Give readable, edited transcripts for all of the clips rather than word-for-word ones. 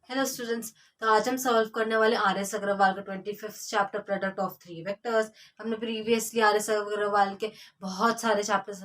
Hello students. तो आज हम सॉल्व करने वाले आर एस अग्रवाल का 25th chapter product of three vectors. हमने प्रीवियसली आर एस अग्रवाल के बहुत सारे चैप्टर्स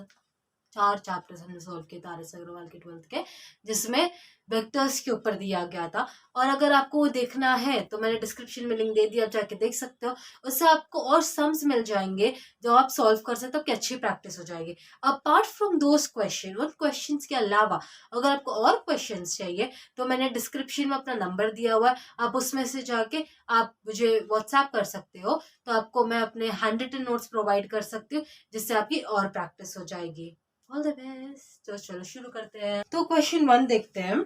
4 चैप्टर्स हमने सॉल्व किए थे आर एस अग्रवाल के 12th के, जिसमें वेक्टर्स के ऊपर दिया गया था। और अगर आपको वो देखना है तो मैंने डिस्क्रिप्शन में लिंक दे दिया, आप जाके देख सकते हो। उससे आपको और सम्स मिल जाएंगे जो आप सॉल्व कर सकते हो, आपकी अच्छी प्रैक्टिस हो जाएगी। अपार्ट फ्रॉम दोज क्वेश्चन, उन क्वेश्चंस के अलावा अगर आपको और क्वेश्चंस चाहिए तो मैंने डिस्क्रिप्शन में अपना नंबर दिया हुआ है, आप उसमें से जाके आप मुझे व्हाट्सएप कर सकते हो। तो आपको मैं अपने हैंड रिटन नोट्स प्रोवाइड कर सकती हूँ, जिससे आपकी और प्रैक्टिस हो जाएगी। All the best. तो चलो शुरू करते हैं। तो क्वेश्चन 1 देखते हैं।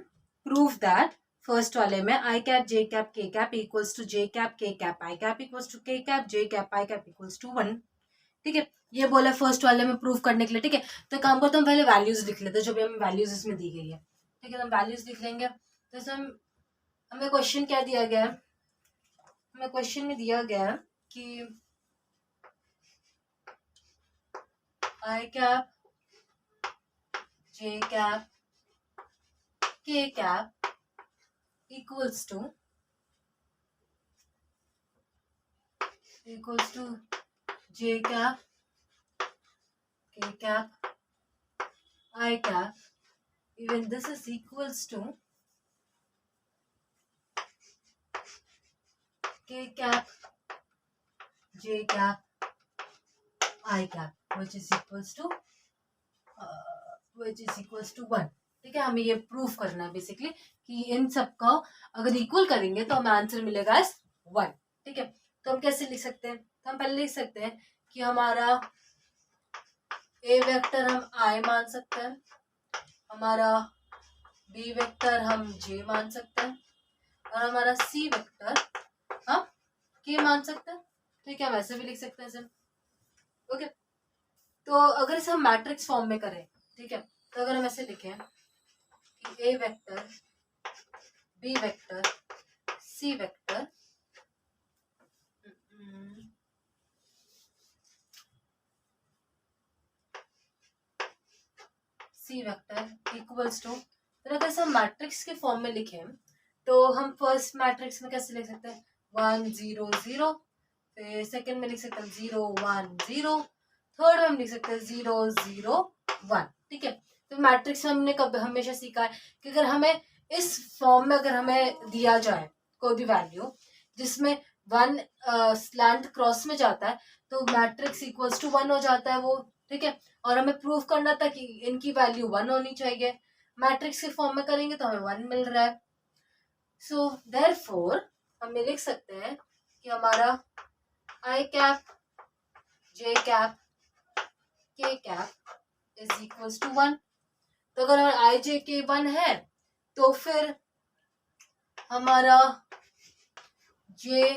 प्रूव दैट, फर्स्ट वाले में आई कैप जे कैप के cap equals to J cap के cap I cap equals to के cap J cap I cap equals to 1। ठीक है, ये बोला फर्स्ट वाले में प्रूव करने के लिए। ठीक है, तो काम करते हम पहले वैल्यूज लिख लेते हैं, जो भी हमें वैल्यूज इसमें दी गई है। ठीक है, तो हम वैल्यूज लिख लेंगे। तो इसमें हमें क्वेश्चन क्या दिया गया है? हमें क्वेश्चन में दिया गया है कि आई कैप जे कैप के cap equals to j cap k cap I cap, even this is equals to k cap j cap I cap, which is equals to 1। ठीक है, हमें ये प्रूफ करना है बेसिकली कि इन सब का अगर इक्वल करेंगे तो हमें आंसर मिलेगा 1। ठीक है, तो हम कैसे लिख सकते हैं? तो हम पहले लिख सकते हैं कि हमारा ए वेक्टर हम आई मान सकते हैं, हमारा बी वेक्टर हम जे मान सकते हैं, और हमारा सी वेक्टर हम के मान सकते हैं। ठीक है, वैसे भी लिख सकते हैं सर। ओके, तो अगर इसे हम मैट्रिक्स फॉर्म में करें, ठीक है, तो अगर हम ऐसे लिखें कि A vector B vector C vector C vector equals to, तो अगर हम मैट्रिक्स के फॉर्म में लिखें तो हम फर्स्ट मैट्रिक्स में कैसे लिख सकते हैं? 1 0 0, फिर सेकंड में लिख सकते हैं 0 1 0, थर्ड में हम लिख सकते हैं 0 0 1। ठीक है, तो मैट्रिक्स में हमने कब हमेशा सीखा है कि अगर हमें इस फॉर्म में अगर हमें दिया जाए कोई भी वैल्यू जिसमें 1 स्लैंट क्रॉस में जाता है तो मैट्रिक्स इक्वल्स टू 1 हो जाता है वो। ठीक है, और हमें प्रूव करना था कि इनकी वैल्यू 1 होनी चाहिए। मैट्रिक्स के फॉर्म में करेंगे तो हमें 1 मिल रहा है। सो देयरफॉर हम लिख सकते हैं कि हमारा आई कैप जे कैप के कैप इज इक्वल्स टू 1। तो अगर हमारा आई जे के 1 है तो फिर हमारा जे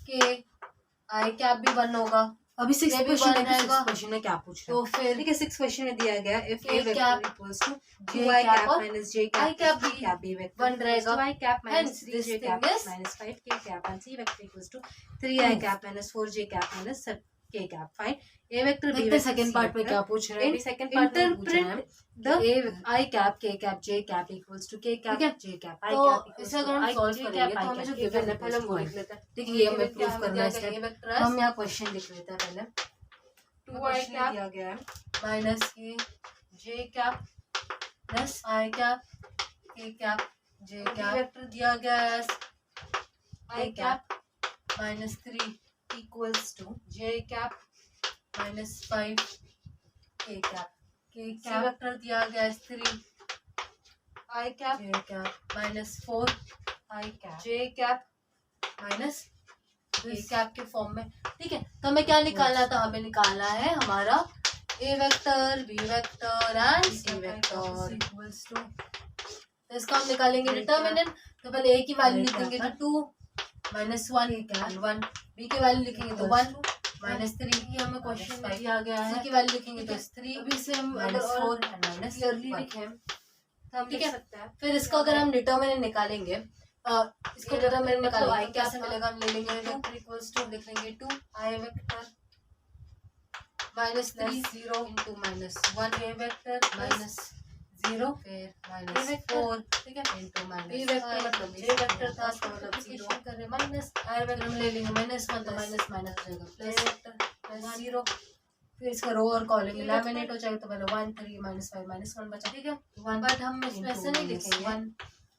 के आई कैप भी 1 होगा। अभी 6 क्वेश्चन में क्या पूछ रहा है? तो फिर ठीक है, 6 क्वेश्चन में दिया गया if A vector equals to j cap minus j cap i cap b vector 1 रहेगा, y cap minus 3j cap minus 5k cap and c vector equals to 3i cap minus 4j cap minus k cap. Fine, a vector B vector. Second part में क्या पूछ रहा है? Second part में पूछ रहा है the i cap k cap j cap equals to k cap j cap i cap. इसे अगर हम सॉल्व करेंगे तो हमें जो गिवन है पहले हम वो लिख लेते हैं। ठीक है, ये हमें प्रूफ करना है स्टेप। हम यहाँ क्वेश्चन लिख लेते हैं पहले। 2i कैप दिया गया है minus k j cap plus i cap k cap j cap vector दिया गया है i cap minus 3 equals to j cap minus 5 k cap. k cap vector दिया गया है 3 i cap j cap minus 4 i cap j cap minus k cap के form में। ठीक है, तो हमें क्या निकालना था? हमें निकालना है हमारा A vector B vector and C vector equals to, तो इसका हम निकालेंगे डिटरमिनेंट। तो पहले ए की वैल्यू लिखेंगे तो 2 माइनस 1 1, बी की वैल्यू लिखेंगे तो 1 माइनस 3, ये हमें क्वेश्चन में दिया गया है। सी की वैल्यू लिखेंगे तो 3, अभी इसे हम माइनस 4 माइनस क्लियरली लिखें तो हम लिख सकते हैं। फिर इसका अगर हम डिटरमिनेंट निकालेंगे, इसको डिटरमिनेंट निकालो आई कैसे मिलेगा? हम ले लेंगे वेक्टर इक्वल्स टू, लिख लेंगे 2 आई वेक्टर माइनस 3 0 इंटू माइनस 1 ए वेक्टर माइनस 0 फिर -4, ठीक है, इंटू बी वेक्टर मतलब जे वेक्टर था तो मतलब 0 कर रहे माइनस आई वेक्टर हम ले लेंगे -1 तो माइनस माइनस हो जाएगा प्लस वेक्टर प्लस 0, फिर इसका रो और कॉलम इलिमिनेट हो जाएगा तो पहले 1 3 -5 -1 बचा, ठीक है, बट हम इसमें ऐसे नहीं लिखेंगे 1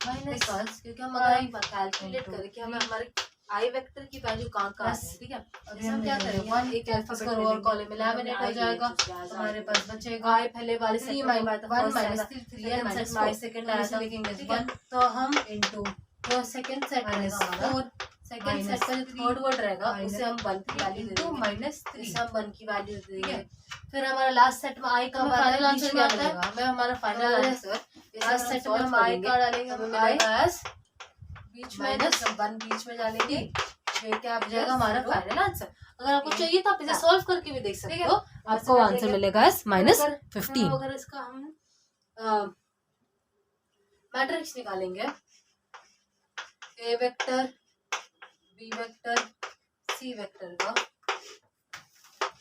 माइनस क्योंकि हम अगर कैलकुलेट करें कि हमें हमारे आई वेक्टर की वैल्यू कहाँ कहाँ है, ठीक है, अभी हम क्या करेंगे 1 एक अल्फाबेट रो और कॉलम इलिमिनेट हो जाएगा, हमारे पास बचेगा आई पहले वाले 3 1 -3 एंड -5 सेकंड ऐसे लिखेंगे 1 तो हम इनटू तो सेकंड सेट रहेगा हमारा, सेकंड सेट का जो थर्ड वर्ड रहेगा उसे हम 1 की वैल्यू दे देंगे -3 हम 1 की वैल्यू दे देंगे, फिर हमारा लास्ट सेट में आई का फाइनल आंसर क्या मिलेगा, हमें हमारा फाइनल आंसर लास्ट सेट में हम आई का डालेंगे, हमें मिलेगा एस बीच में -1 बीच में डालेंगे, ये क्या आ जाएगा हमारा फाइनल आंसर। अगर आपको चाहिए तो आप इसे सॉल्व करके भी देख सकते हो, आपको आंसर मिलेगा एस -15। अगर इसका हम मैट्रिक्स निकालेंगे A vector B vector C vector का,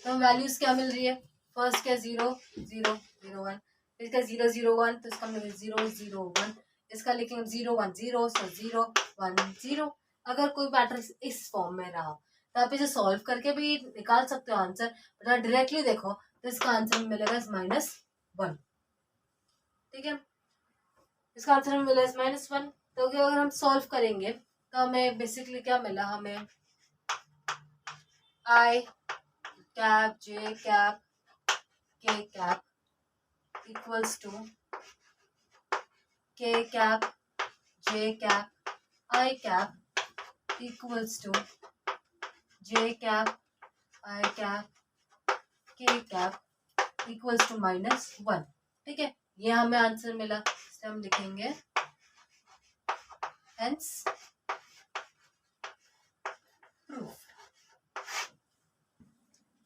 तो वैल्यूज क्या मिल रही है, फर्स्ट क्या 0 0 0 1, इसका 0 0 1 तो इसका मिलेगा 0 0 1, इसका लिखेंगे 0 1 0 सो 0 1 0। अगर कोई मैट्रिक्स इस फॉर्म में रहा तो आप इसे सॉल्व करके भी निकाल सकते हो आंसर, बट डायरेक्टली देखो तो इसका आंसर मिलेगा -1, ठीक है, इसका आंसर मिलेगा -1। तो अगर हम सॉल्व करेंगे तो हमें बेसिकली क्या मिला, हमें आई कैप जे कैप के कैप इक्वल्स टू के cap J cap I cap equals to J cap I cap के कैप इक्वल्स टू -1, ठीक है, ये हमें आंसर मिला, इससे हम लिखेंगे hence proof.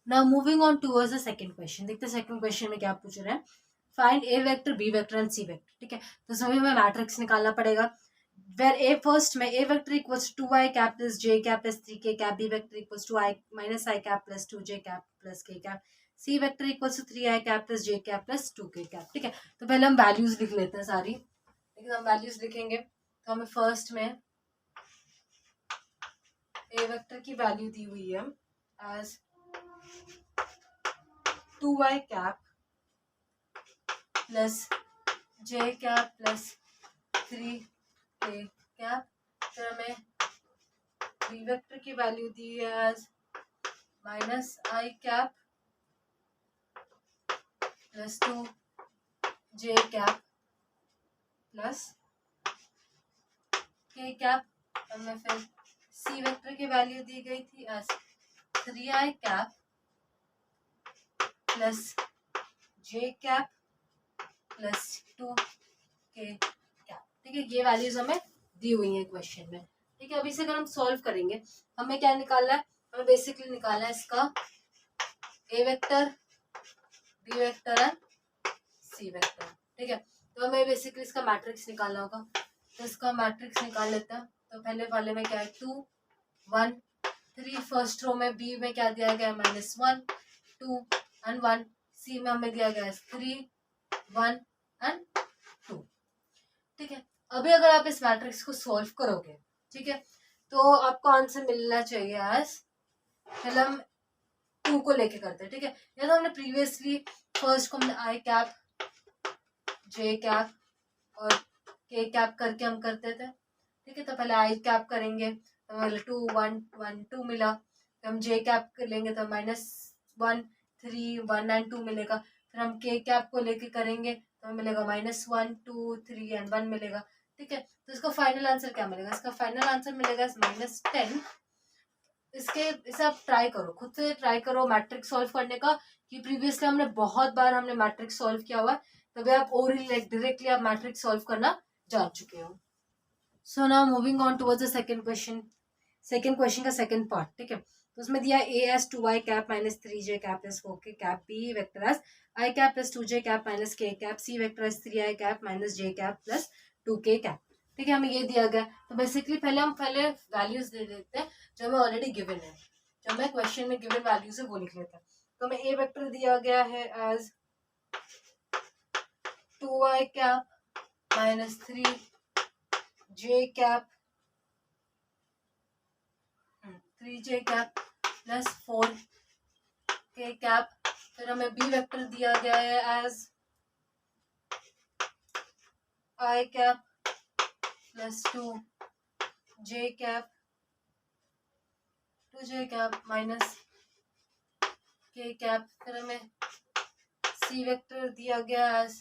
Now moving on towards the second question, देखते हैं सेकंड क्वेश्चन में क्या पूछ रहे हैं, find A vector B vector and C vector, ठीक है, तो सभी में मैट्रिक्स निकालना पड़ेगा, वेर ए फर्स्ट में A vector equals to I cap plus J cap plus 3 K cap, B vector equals to I minus I cap plus 2 J cap plus K cap, C vector equals to 3 I cap plus J cap plus 2 K cap, ठीक है, तो पहले हम values लिख लेते हैं सारी, ठीक है, हम वैल्यूज लिखेंगे तो हमें फर्स्ट में ए वेक्टर की वैल्यू दी हुई है एज 2y कैप प्लस जे कैप प्लस 3k कैप, फिर हमें बी वेक्टर की वैल्यू दी है as -i cap plus 2j cap plus k cap, हमें फिर सी वेक्टर की वैल्यू दी गई थी एज 3i कैप प्लस जे कैप प्लस 2k कैप, ठीक है, ये वैल्यूज हमें दी हुई है क्वेश्चन में, ठीक है, अभी से अगर हम सॉल्व करेंगे हमें क्या निकालना है, हमें बेसिकली निकालना है इसका A vector B vector and C vector, ठीक है, तो हमें बेसिकली इसका मैट्रिक्स निकालना होगा, तो इसका मैट्रिक्स निकाल लेते हैं, तो पहले वाले में क्या है 2 1 3, फर्स्ट रो में बी में क्या दिया गया है -1 2 एंड 1, सी में हमें दिया गया है 3 1 एंड 2, ठीक है, अभी अगर आप इस मैट्रिक्स को सॉल्व करोगे, ठीक है, तो आपको आंसर मिलना चाहिए एज, पहले हम 2 को लेके करते हैं, ठीक है, या तो हमने प्रीवियसली फर्स्ट को हमने आई कैप जे कैप और के कैप करके हम करते थे, ठीक है, तो पहले आई कैप करेंगे तो पहले 2 1 1 2 मिला, फिर हम जे कैप कर लेंगे तो -1 3 1 एंड 2 मिलेगा, फिर हम के कैप को लेके करेंगे तो हमें मिलेगा -1 2 3 एंड 1 मिलेगा, ठीक है, तो इसका फाइनल आंसर क्या मिलेगा, इसका फाइनल आंसर मिलेगा -10। इसे आप ट्राई करो, खुद से ट्राई करो मैट्रिक्स सॉल्व करने का, कि प्रीवियसली हमने बहुत बार हमने मैट्रिक्स सॉल्व किया हुआ है, तभी आप ओरली डायरेक्टली आप मैट्रिक्स सॉल्व करना जान चुके हो। So now moving on towards the second question का सेकंड पार्ट, ठीक है, तो उसमें दिया a as 2y cap -3j cap plus 4k cap, B vector as i cap plus 2j cap -k cap, C vector as 3i cap -j cap plus 2k cap, ठीक है, हमें ये दिया गया, तो बेसिकली पहले वैल्यूज दे देते हैं जो हमें ऑलरेडी गिवन है, जो हमें क्वेश्चन में गिवन वैल्यूज है वो लिख लेते हैं, तो हमें ए वेक्टर दिया गया है as 2i cap minus 3j cap 3j cap plus 4k cap. फिर हमें बी वेक्टर दिया गया है as i cap plus 2j cap minus k cap. फिर हमें सी वेक्टर दिया गया as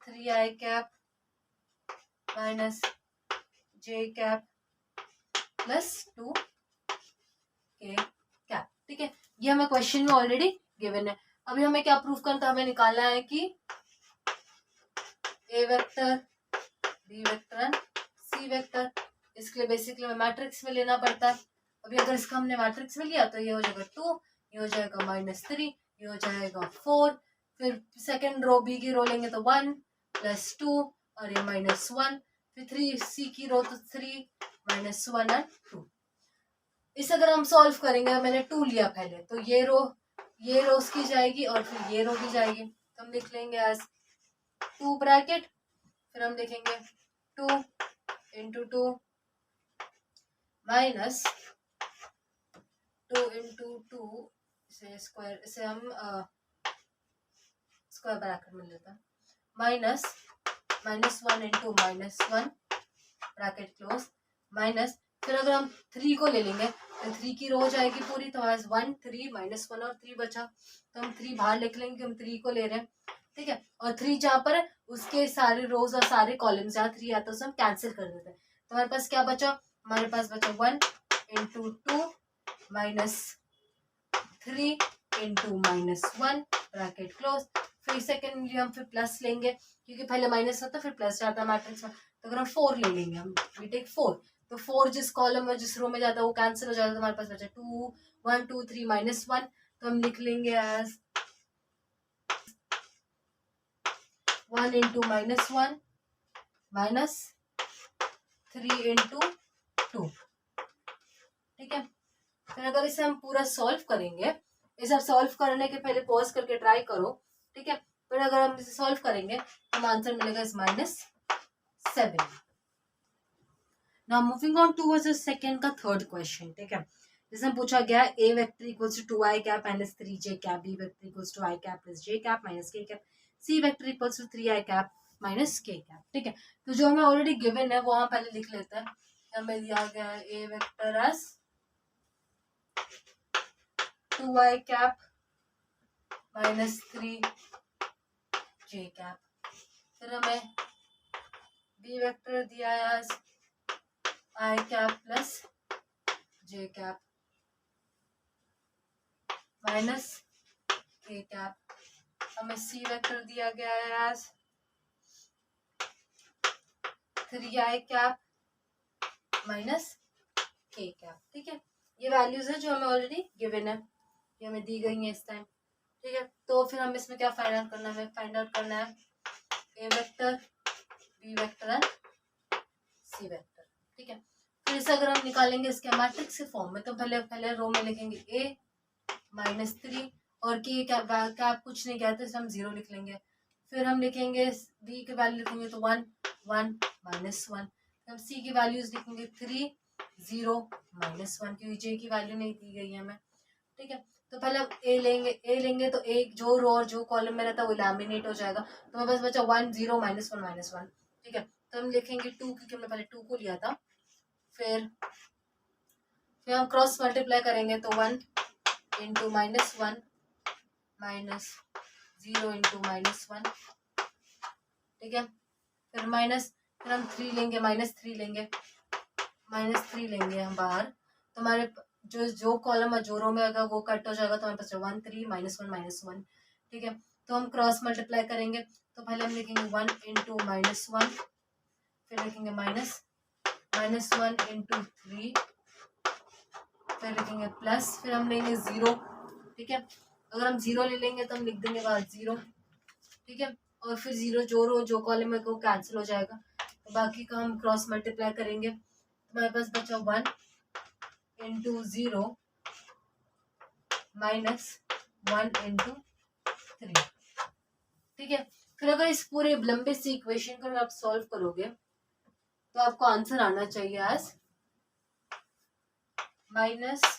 3i cap minus j cap plus 2k cap. ठीक है, ये हमें क्वेश्चन में ऑलरेडी गिवन है। अभी हमें क्या प्रूफ करना था, हमें निकालना है कि A vector B vector and C vector. इसके लिए बेसिकली हमें मैट्रिक्स में लेना पड़ता है। अभी अगर इसका हमने मैट्रिक्स में लिया तो ये हो जाएगा 2, ये हो जाएगा -3, ये हो जाएगा 4। फिर सेकेंड रो बी की रो लेंगे तो 1 + 2 और ये -1। फिर 3 सी की रो तो 3 -1 एंड 2। इसे अगर हम सॉल्व करेंगे, मैंने 2 लिया पहले, तो ये रो उसकी जाएगी और फिर ये रो भी जाएगी। तो हम लिख लेंगे एज 2 ब्रैकेट, फिर हम लिखेंगे 2 × 2 माइनस 2 × 2 इसे स्क्वायर, इसे हम स्क्वायर ब्रैकेट में लेते हैं, माइनस -1 × -1 ब्रैकेट क्लोज माइनस। फिर अगर हम 3 को ले लेंगे तो 3 की रो जाएगी पूरी, तो हमारे 1 3 -1 और 3 बचा, तो हम 3 बाहर लिख लेंगे, हम 3 को ले रहे हैं। ठीक है, और 3 जहाँ पर है उसके सारे रोज और सारे कॉलम्स जहाँ 3 आता है उसे हम कैंसिल कर देते हैं। तो हमारे पास क्या बचा, हमारे पास बचा 1 × 2 -3 × -1 ब्रैकेट क्लोज। फिर सेकेंडली हम फिर प्लस लेंगे, क्योंकि पहले माइनस होता है फिर प्लस जाता है मैट्रिक्स में। तो अगर हम 4 ले लेंगे, हम वी टेक 4, तो 4 जिस कॉलम में जिस रो में जाता है वो कैंसिल हो जाता है। तो हमारे पास बचा 2 1 2 3 -1। तो हम लिख लेंगे एज 1 × -1 माइनस 3 × 2। ठीक है, फिर अगर इसे हम पूरा सॉल्व करेंगे, इसे आप सॉल्व करने के पहले पॉज करके ट्राई करो। ठीक है, फिर अगर हम इसे सॉल्व करेंगे तो हमें आंसर मिलेगा इस -7। Now moving on towards the second का थर्ड क्वेश्चन। ठीक है, जिसमें पूछा गया A vector equals to 2i cap minus 3j cap, B vector equals to i cap plus j cap minus k cap, C vector equals to 3i cap minus k cap. ठीक है, तो जो हमें ऑलरेडी गिवन है वो हम पहले लिख लेते हैं। हमें दिया गया है A vector as 2i cap minus 3j cap. फिर हमें बी वेक्टर दिया है as i cap plus j cap minus k cap. हमें सी वेक्टर दिया गया है as 3i cap minus k cap. ठीक है, ये वैल्यूज है जो हमें ऑलरेडी गिवन है, ये हमें दी गई है इस टाइम। ठीक है, तो फिर हमें इसमें क्या फाइंड आउट करना है, फाइंड आउट करना है A vector B vector and C vector. ठीक है, फिर इसे अगर हम निकालेंगे इसके मैट्रिक्स के फॉर्म में, तो पहले रो में लिखेंगे a -3 और k कैप कुछ नहीं गया तो इसे हम 0 लिख लेंगे। फिर हम लिखेंगे b की वैल्यू लिखेंगे तो 1 1 -1। हम c की वैल्यूज लिखेंगे 3 0 -1, क्योंकि j की वैल्यू नहीं दी गई है हमें। ठीक है, तो पहले हम a लेंगे तो एक जो रो और जो कॉलम में रहता है वो लैमिनेट हो जाएगा। तो हमें बस बचा 1 0 -1 -1। ठीक है, तो हम लिखेंगे 2, क्योंकि हमने पहले 2 को लिया था। फिर हम क्रॉस मल्टीप्लाई करेंगे तो 1 × -1 माइनस 0 × -1। ठीक है, फिर फिर हम 3 लेंगे, -3 लेंगे हम बाहर, तो हमारे जो कॉलम है जो रो में होगा वो कट हो जाएगा। तो हमारे पास 1 3 -1 -1। ठीक है, तो हम क्रॉस मल्टीप्लाई करेंगे, तो पहले हम लिखेंगे 1 × -1, फिर लिखेंगे -1 × 3, फिर लिखेंगे प्लस, फिर हम लेंगे 0। ठीक है, अगर हम 0 ले लेंगे तो हम लिख देंगे बाद 0। ठीक है, और फिर 0 जो रो जो कॉलम है वो कैंसिल हो जाएगा, तो बाकी का हम क्रॉस मल्टीप्लाई करेंगे। तो हमारे पास बचा 1 × 0 -1 × 3। ठीक है, फिर अगर इस पूरे लंबे सी इक्वेशन को आप सॉल्व करोगे तो आपको आंसर आना चाहिए एज -8।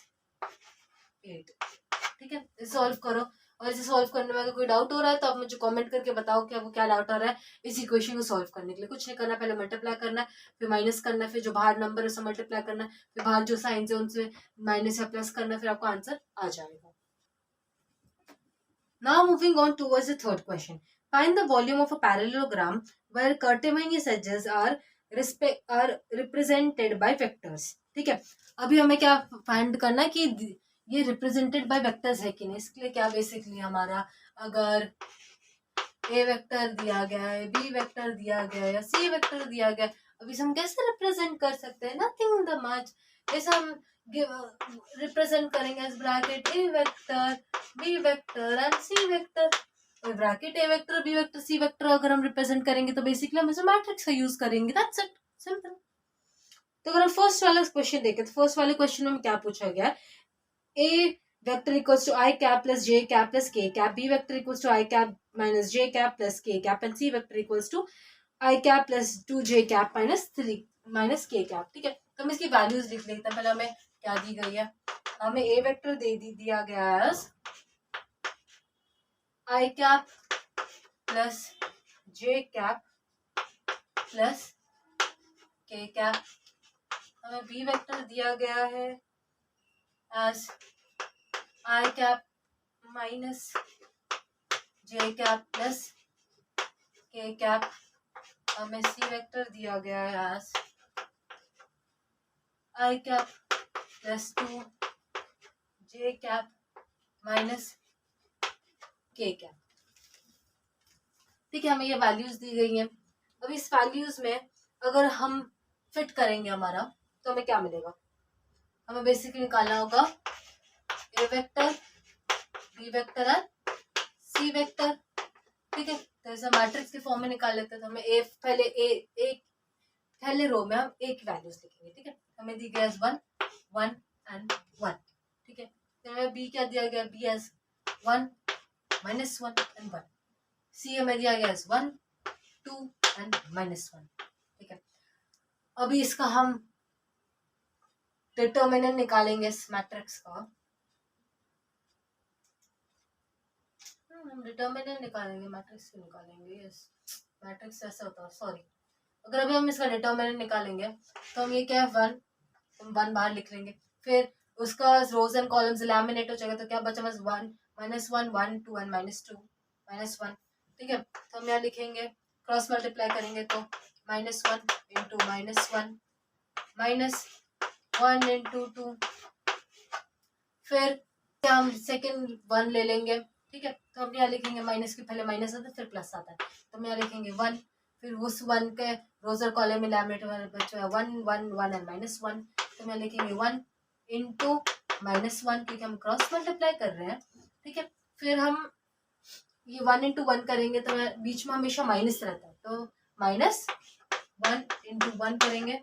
ठीक है, सॉल्व करो। और इसे सॉल्व करने में अगर कोई डाउट हो रहा है तो आप मुझे कमेंट करके बताओ कि आपको क्या डाउट आ रहा है इस इक्वेशन को सॉल्व करने के लिए। कुछ नहीं करना, पहले मल्टीप्लाई करना है, फिर माइनस करना है, फिर जो बाहर नंबर है उसे मल्टीप्लाई करना है, फिर बाहर जो साइंस है उनसे माइनस या प्लस करना है, फिर आपको आंसर आ जाएगा। Now moving on towards the third question. Find the volume of a parallelogram where coterminous edges are represented by vectors. ठीक है, अभी हमें क्या फाइंड करना है कि ये रिप्रेजेंटेड बाय वेक्टर्स है कि नहीं। इसके लिए क्या बेसिकली हमारा अगर ए वेक्टर दिया गया है, बी वेक्टर दिया गया है या सी वेक्टर दिया गया है, अभी हम कैसे रिप्रेजेंट कर सकते हैं? Nothing the much. ऐसा हम रिप्रेजेंट करेंगे as bracket a vector B vector and C vector. Bracket a vector B vector C vector अगर हम रिप्रेजेंट करेंगे तो बेसिकली हम इसे मैट्रिक्स का यूज करेंगे। That's it, simple. तो अगर हम फर्स्ट वाला क्वेश्चन देखें तो फर्स्ट वाले क्वेश्चन में क्या पूछा गया है? ए vector equals to I cap plus j cap plus k cap, B vector equals to I cap minus j cap plus k cap, and C vector equals to I cap plus 2j cap minus 3 minus k cap। ठीक है, तो हम इसकी values लिख लेते हैं। पहले हमें क्या दी गई है? हमें A वेक्टर दिया गया है I cap plus j cap plus k cap। हमें B वेक्टर दिया गया है as I cap minus j cap plus k cap। हमें C वेक्टर दिया गया है as I cap plus 2 j cap minus k cap। ठीक है, हमें ये वैल्यूज दी गई हैं। अब इस वैल्यूज में अगर हम फिट करेंगे हमारा तो हमें क्या मिलेगा? हमें बेसिकली निकालना होगा ए वेक्टर बी वेक्टर और सी वेक्टर। ठीक है, तो ऐसा मैट्रिक्स के फॉर्म में निकाल लेते हैं। तो हमें पहले रो में हम एक वैल्यूज लिखेंगे। ठीक है, हमें दी गया 1 1 एंड 1। ठीक है, तो हमें बी क्या दिया गया? B as 1 -1 and 1। सी हमें दिया गया 1 2 एंड -1। ठीक है, अभी इसका हम डिटर्मिनेंट निकालेंगे इस मैट्रिक्स का। हम डिटर्मिनेंट निकालेंगे, मैट्रिक्स क्यों निकालेंगे? यस, मैट्रिक्स ऐसा होता है, सॉरी। अगर अभी हम इसका डिटर्मिनेंट निकालेंगे तो हम ये क्या है 1, हम 1 बाहर लिख लेंगे, फिर उसका रोज एंड कॉलम्स लैमिनेट हो जाएगा, तो क्या बचा? बस 1 -1 1 2 एंड -2 -1। ठीक है, तो हम यहाँ लिखेंगे, क्रॉस मल्टीप्लाई करेंगे तो -1 इंटू -1 -1 इंटू 2। फिर हम सेकेंड 1 ले लेंगे। ठीक है, तो हम यहाँ लिखेंगे माइनस के पहले माइनस आता है फिर प्लस आता है, तो हम यहाँ लिखेंगे 1, फिर उस 1 के रोजर कॉलम में लैमिनेट बचा है 1 1 1 एंड -1, तो हम यहाँ लिखेंगे 1 इंटू -1 क्योंकि हम क्रॉस मल्टीप्लाई कर रहे हैं। ठीक है, फिर हम ये 1 इंटू 1 करेंगे तो बीच में हमेशा माइनस रहता है, तो -1 इंटू 1 करेंगे,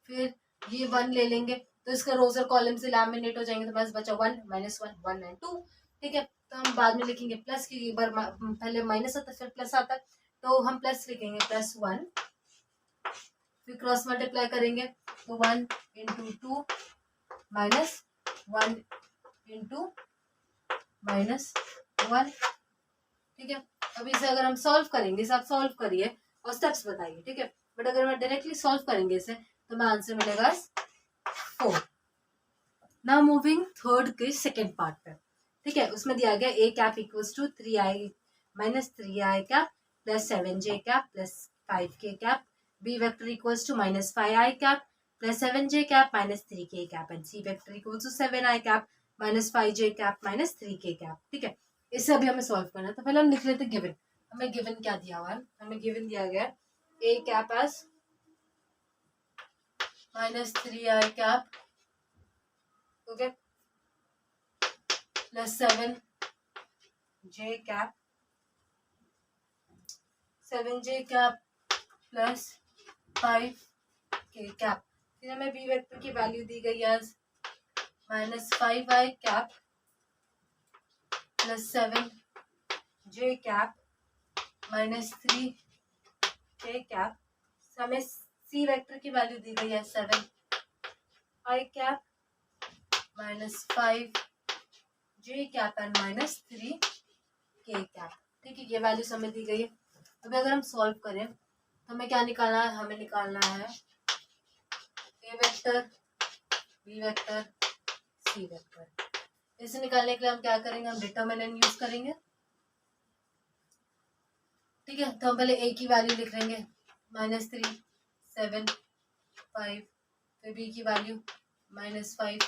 फिर ये 1 ले लेंगे तो इसका रोज और कॉलम से लैमिनेट हो जाएंगे, तो बस बचा 1 -1 1 एंड 2। ठीक है, तो हम बाद में लिखेंगे प्लस की एक बार पहले माइनस आता है फिर प्लस आता है, तो हम प्लस लिखेंगे +1, फिर क्रॉस मल्टीप्लाई करेंगे तो 1 इंटू 2 -1 इंटू -1। ठीक है, अब इसे अगर हम सॉल्व करेंगे, इसे आप सॉल्व करिए और स्टेप्स बताइए। ठीक है, बट अगर मैं डायरेक्टली सॉल्व करेंगे इसे तो मैं आंसर मिलेगा 4। नाउ मूविंग थर्ड के सेकेंड पार्ट पे। ठीक है, उसमें दिया गया A cap equals to 3i minus 3i cap plus 7j cap plus 5k cap, B vector equals to -5i cap plus 7j cap minus 3k cap, and C vector equals to 7i cap minus 5j cap minus 3k cap. ठीक है, इससे अभी हमें solve करना है, तो पहले हम लिख लेते गिवन। हमें गिवन क्या दिया हुआ है? हमें गिवन दिया गया A cap as -3i cap, okay, plus 7j cap plus 5k cap. फिर हमें बी वेक्टर की वैल्यू दी गई है -5i cap plus 7j cap -3 k cap, हमें सी वेक्टर की वैल्यू दी गई है 7 i cap -5 j cap and -3 k cap. ठीक है, ये वैल्यू हमें दी गई है। अभी अगर हम सॉल्व करें तो हमें क्या निकालना है, हमें निकालना है a vector, b vector, c vector. इसे निकालने के लिए हम क्या करेंगे, हम डिटरमिनेंट यूज करेंगे। ठीक है, तो हम पहले a की वैल्यू लिख लेंगे -3 7 5, फिर b की वैल्यू -5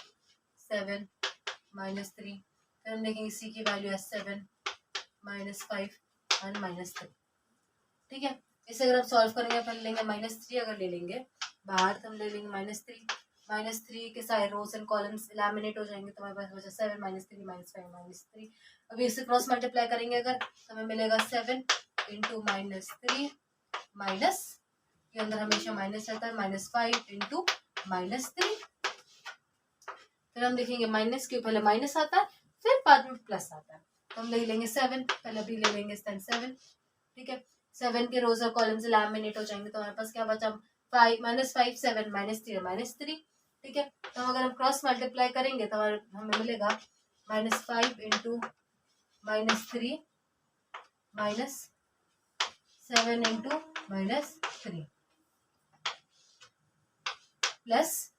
7 -3, फिर हम लिखेंगे c की वैल्यू है 7 -5 एंड -3। ठीक है, इसे अगर हम सॉल्व करेंगे पहले लेंगे -3, अगर ले लेंगे बाहर तो हम ले लेंगे -3 के सारे रोज एंड कॉलम्स एलिमिनेट हो जाएंगे, तो हमारे पास बचा 7 -3 -5 -3। अभी इसे क्रॉस मल्टीप्लाई करेंगे अगर तो हमें मिलेगा 7 इंटू -3 माइनस के अंदर हमेशा माइनस रहता है -5 इंटू -3। फिर हम देखेंगे माइनस के पहले माइनस आता है फिर बाद में प्लस आता है, तो हम ले लेंगे 7, पहले अभी ले लेंगे 7। ठीक है, 7 के रोज और कॉलम्स लैमिनेट हो जाएंगे, तो हमारे पास क्या बचा 5 -5 7 -3 ठीक है, तो अगर हम क्रॉस मल्टीप्लाई करेंगे तो हमें मिलेगा -5 इंटू -3 -7 इंटू -3 प्लस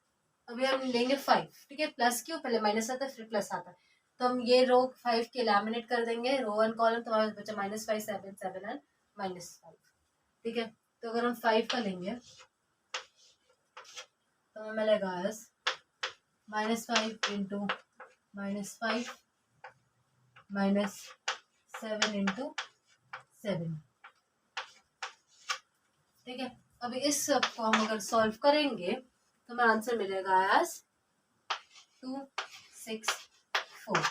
अभी हम लेंगे 5। ठीक है, प्लस क्यों, पहले माइनस आता है फिर प्लस आता है, तो हम ये रो 5 के लैमिनेट कर देंगे रो एंड कॉलम, तो हमारे बचा -5 7 7 एंड -5। ठीक है, तो अगर हम 5 का लेंगे तो हमें मिलेगा -5 इंटू -5 -7 इंटू 7। ठीक है, अभी इस सब को हम अगर सॉल्व करेंगे तो हमें आंसर मिलेगा 264।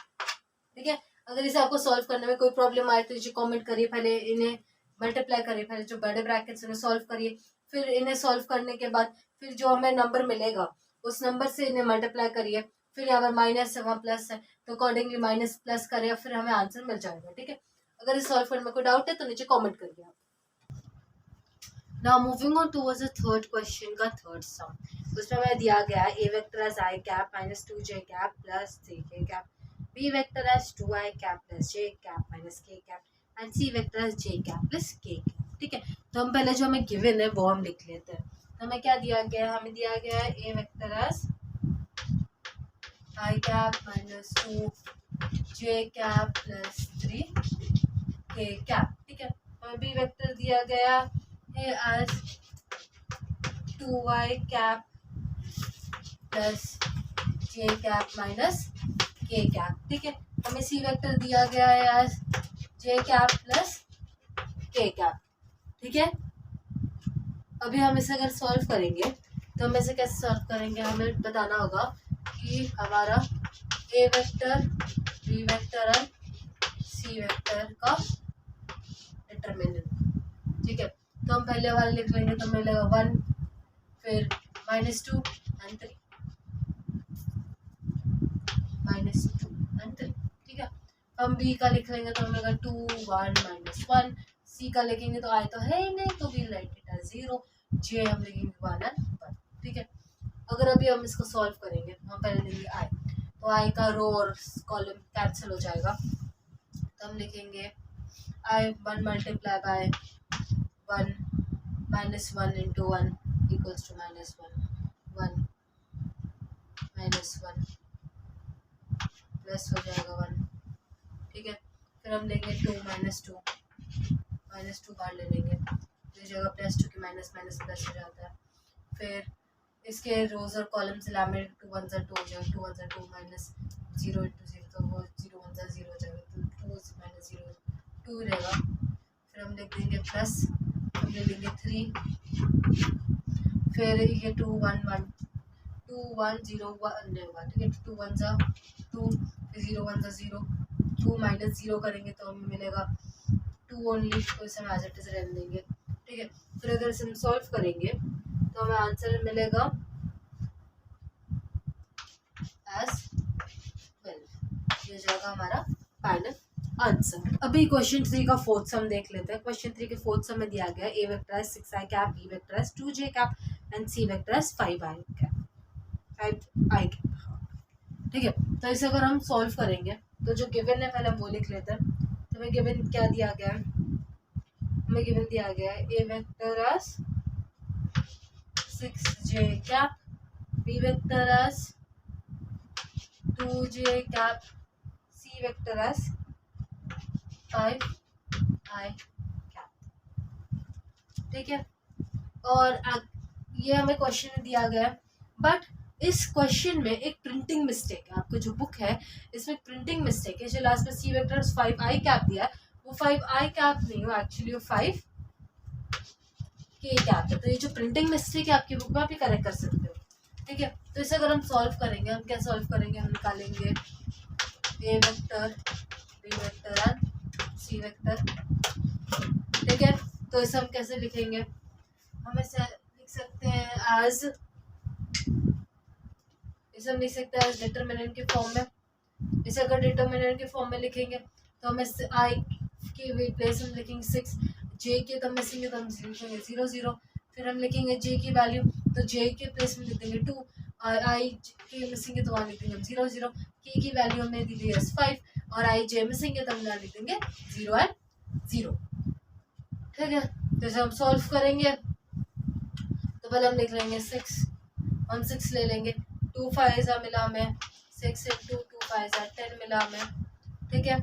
ठीक है, अगर इसे आपको सॉल्व करने में कोई प्रॉब्लम आए तो कमेंट करिए, पहले इन्हें मल्टीप्लाई करिए, पहले जो बड़े ब्रैकेट्स उन्हें सॉल्व करिए, फिर इन्हें सॉल्व करने के बाद फिर जो हमें नंबर मिलेगा उस नंबर से इन्हें मल्टीप्लाई करिए, फिर यहाँ पर माइनस है वहाँ प्लस है तो अकॉर्डिंगली माइनस प्लस करिए, फिर हमें आंसर मिल जाएगा। ठीक है, अगर इस सॉल्व करने में कोई डाउट है तो नीचे कॉमेंट करिए आप। Now moving on towards the third question का third sum, उसमें हमें दिया गया है a vector as I cap minus 2j cap plus 3k cap, b vector as 2i cap plus j cap minus k cap and c vector as j cap plus k cap। ठीक है, तो हम पहले जो हमें given है वो हम लिख लेते हैं। तो हमें क्या दिया गया है, हमें दिया गया है a vector as I cap minus 2j cap plus 3k cap। ठीक है, हमें b vector दिया गया as 2i cap plus j cap minus k cap। ठीक है, हमें c वेक्टर दिया गया है as j cap plus k cap। ठीक है, अभी हम इसे अगर सॉल्व करेंगे तो हम इसे कैसे सॉल्व करेंगे, हमें बताना होगा कि हमारा a वेक्टर b वेक्टर और c वेक्टर का डिटरमिनेंट। ठीक है, तो हम पहले वाले लिख लेंगे तो मिलेगा 1 फिर -2 and 3 -2 and 3। ठीक है, हम b का लिख लेंगे तो मिलेगा 2 1 -1, c का लिखेंगे तो i तो है ही नहीं तो भी राइट इट एज 0, j हम लिखेंगे 1 and 1। ठीक है, अगर अभी हम इसको सॉल्व करेंगे तो हम पहले लेंगे i, तो i का रो और कॉलम कैंसिल हो जाएगा, तो हम लिखेंगे i 1 multiply by 1 -1 into 1 equals to -1 1 -1 plus हो जाएगा 1। ठीक है, फिर हम लेंगे 2 -2 बाहर ले लेंगे तो इस जगह +2 की माइनस प्लस हो जाता है। फिर इसके रोज और कॉलम्स लैमिनेट 2 1 2 हो जाएगा, 2 1 2 -0 into 0 तो वो 0 1 0 हो जाएगा, तो 2 -0 2 रहेगा। फिर हम लिख देंगे प्लस, हम ले लेंगे 3, फिर ये 2 1 1 2 1 0 1 रहेगा। ठीक है, 2 1 2 फिर 0 1 0 2 -0 करेंगे तो हमें मिलेगा 2 ओनली, तो इसे हम एज इट इज रहने देंगे। ठीक है, फिर अगर इसे हम सॉल्व करेंगे तो हमें आंसर मिलेगा एज 12। ये जाएगा हमारा फाइनल आंसर। अभी क्वेश्चन 3 का फोर्थ सम देख लेते हैं। क्वेश्चन 3 के फोर्थ सम में दिया गया A vector as 6i cap, B vector as 2j cap and C vector as 5i cap, 5i cap. ठीक है, तो इसे अगर हम सॉल्व करेंगे तो जो गिवन है पहले हम वो लिख लेते हैं। तो हमें गिवन क्या दिया गया है, हमें गिवन दिया गया है A vector as 6j cap, B vector as 2j cap, C vector as 5i cap. ठीक है, और ये हमें क्वेश्चन में दिया गया है, बट इस क्वेश्चन में एक प्रिंटिंग मिस्टेक है। आपको जो बुक है इसमें प्रिंटिंग मिस्टेक है। जो लास्ट में सी वेक्टर 5i कैप दिया है वो 5i कैप नहीं, वो एक्चुअली वो 5k कैप है। तो ये जो प्रिंटिंग मिस्टेक है आपकी बुक में, आप ये करेक्ट कर सकते हो। ठीक है, तो इसे अगर हम सॉल्व करेंगे, हम क्या सॉल्व करेंगे, हम निकालेंगे A vector, B vector and C vector. ठीक है, तो इसे हम कैसे लिखेंगे, हम इसे लिख सकते हैं एज, इसे हम लिख सकते हैं एज डिटरमिनेंट के फॉर्म में। इसे अगर डिटरमिनेंट के फॉर्म में लिखेंगे तो हम इस आई के प्लेस में लिखेंगे 6, जे के तो हम मिसेंगे तो हम लिखेंगे 0 0। फिर हम लिखेंगे जे की वैल्यू, तो जे के प्लेस में लिख देंगे 2, और आई के मिसेंगे तो वहाँ लिख देंगे हम 0 0। के की वैल्यू हमने दी है 5, और आई जे मिसेंगे तो हम यहाँ लिख देंगे 0 एंड 0। ठीक है, जैसे हम सॉल्व करेंगे तो पहले हम लिख लेंगे 6, हम 6 ले लेंगे, 2 5 मिला हमें 6 इंटू 2 5 10 मिला हमें। ठीक है,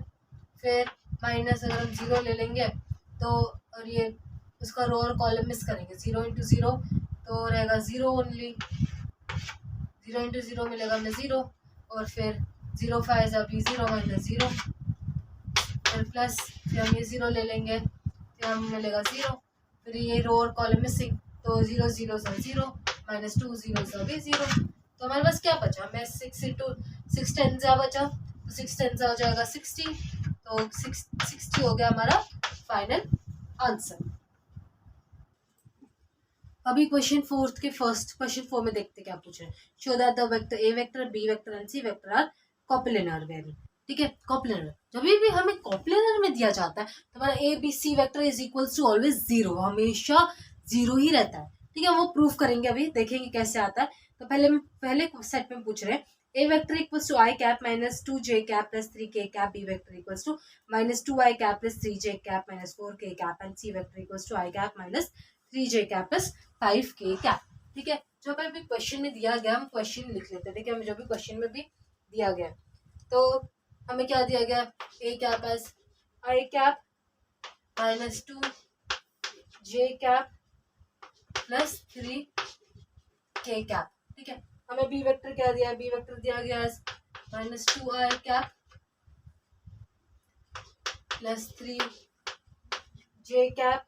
फिर माइनस अगर हम 0 ले लेंगे तो, और ये उसका रो और कॉलम मिस करेंगे, 0 इंटू 0 तो रहेगा 0 ओनली, 0 इंटू 0 मिलेगा हमें 0, और फिर 0 5 अभी 0 माइनस 0, फिर प्लस, फिर हम ये 0 ले लेंगे, फिर हमें मिलेगा 0, फिर ये रो और कॉलम मिसिंग, तो 0 0 से 0 माइनस 2 0 से अभी 0। तो हमारे पास क्या बचा, मैं 6 इंटू 6 10 बचा, तो 6 10 हो जाएगा 60, तो 60 हो गया हमारा फाइनल आंसर। अभी क्वेश्चन फोर्थ के फर्स्ट क्वेश्चन 4 में देखते क्या पूछ रहे हैं। Show that the vector a vector, B vector and C vector are coplanar very. ठीक है, कोप्लेनर, जब भी हमें कोप्लेनर में दिया जाता है तो हमारा a b c vector is equals to always 0, हमेशा 0 ही रहता है। ठीक है, वो प्रूफ करेंगे, अभी देखेंगे कैसे आता है। तो पहले सेट में पूछ रहे हैं A vector equals to I cap minus 2j cap plus 3k cap, B vector equals to minus 2i cap plus 3j cap minus 4k cap, and C vector equals to I cap minus 3j cap plus 5k cap. ठीक है, जो हमें भी question में दिया गया हम question लिख लेते हैं। ठीक है, हमें जो भी क्वेश्चन में भी दिया गया, तो हमें क्या दिया गया, A cap as I cap minus 2j cap plus 3k cap. ठीक है, हमें बी वेक्टर क्या दिया, बी वेक्टर दिया गया as minus 2i cap plus 3j cap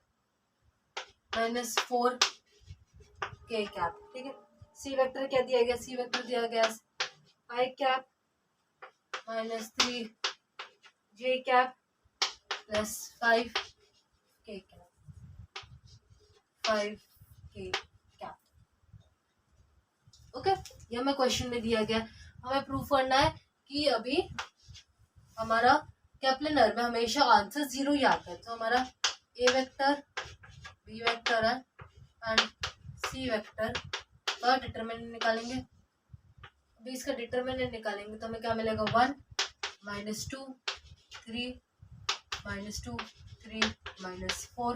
minus 4k cap. ठीक है, सी वेक्टर क्या दिया गया, सी वेक्टर दिया गया I cap minus 3j cap plus 5k cap, 5k cap. Okay, ये हमें क्वेश्चन में दिया गया। हमें प्रूफ करना है कि अभी हमारा केप्लनर में हमेशा आंसर 0 ही आता है। तो हमारा A vector, B vector and C vector का डिटरमिनेंट निकालेंगे। अभी इसका डिटरमिनेंट निकालेंगे तो हमें क्या मिलेगा, 1 माइनस 2 3 माइनस 2 3 माइनस 4,